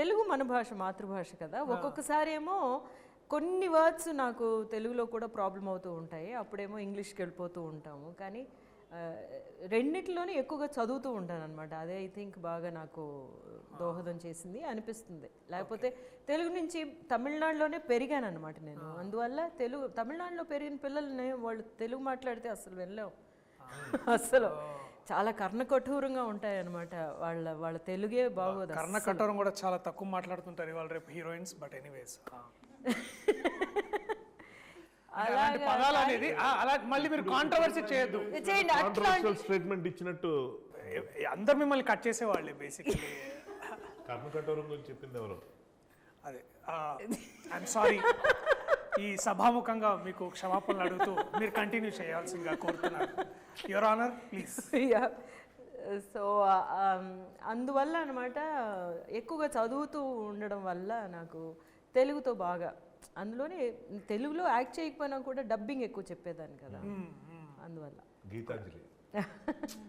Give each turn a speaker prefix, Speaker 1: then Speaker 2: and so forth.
Speaker 1: తెలుగు మన భాష, మాతృభాష కదా. ఒక్కొక్కసారి ఏమో కొన్ని వర్డ్స్ నాకు తెలుగులో కూడా ప్రాబ్లం అవుతూ ఉంటాయి, అప్పుడేమో ఇంగ్లీష్కి వెళ్ళిపోతూ ఉంటాము. కానీ రెండిట్లోనే ఎక్కువగా చదువుతూ ఉంటాను అనమాట. అదే ఐ థింక్ బాగా నాకు దోహదం చేసింది అనిపిస్తుంది. లేకపోతే తెలుగు నుంచి తమిళనాడులోనే పెరిగాను అనమాట నేను. అందువల్ల తమిళనాడులో పెరిగిన పిల్లల్ని వాళ్ళు తెలుగు మాట్లాడితే అసలు వెళ్ళాం. అసలు చాలా కర్ణకఠోరంగా ఉంటాయి అనమాట. వాళ్ళ తెలుగే బాగోదు.
Speaker 2: కర్ణకఠోరం కూడా చాలా తక్కువ మాట్లాడుతుంటారు ఇవాళ రేపు హీరోయిన్స్. బట్ ఎనీవేస్ అలాంటి పదాలు అనేది అలా మళ్ళీ మీరు కాంట్రవర్సీ చేయొద్దు.
Speaker 3: స్టేట్మెంట్ ఇచ్చినట్టు
Speaker 2: అందరు మిమ్మల్ని కట్ చేసేవాళ్ళే బేసిక్లీ.
Speaker 3: కర్ణకఠోరం గురించి చెప్పింది ఎవరు?
Speaker 2: అదే ఐఎమ్ సారీ. ఈ సభాముఖంగా మీకు క్షమాపణలు అడుగుతూ మీరు కంటిన్యూ చేయాల్సిందిగా కోరుతున్నాను. Your honour please.
Speaker 1: సో అందువల్ల అనమాట ఎక్కువగా చదువుతూ ఉండడం వల్ల నాకు తెలుగుతో బాగా, అందులోనే తెలుగులో యాక్ట్ చేయకపోయినా కూడా డబ్బింగ్ ఎక్కువ చెప్పేదాన్ని కదా, అందువల్ల.
Speaker 3: గీతాంజలి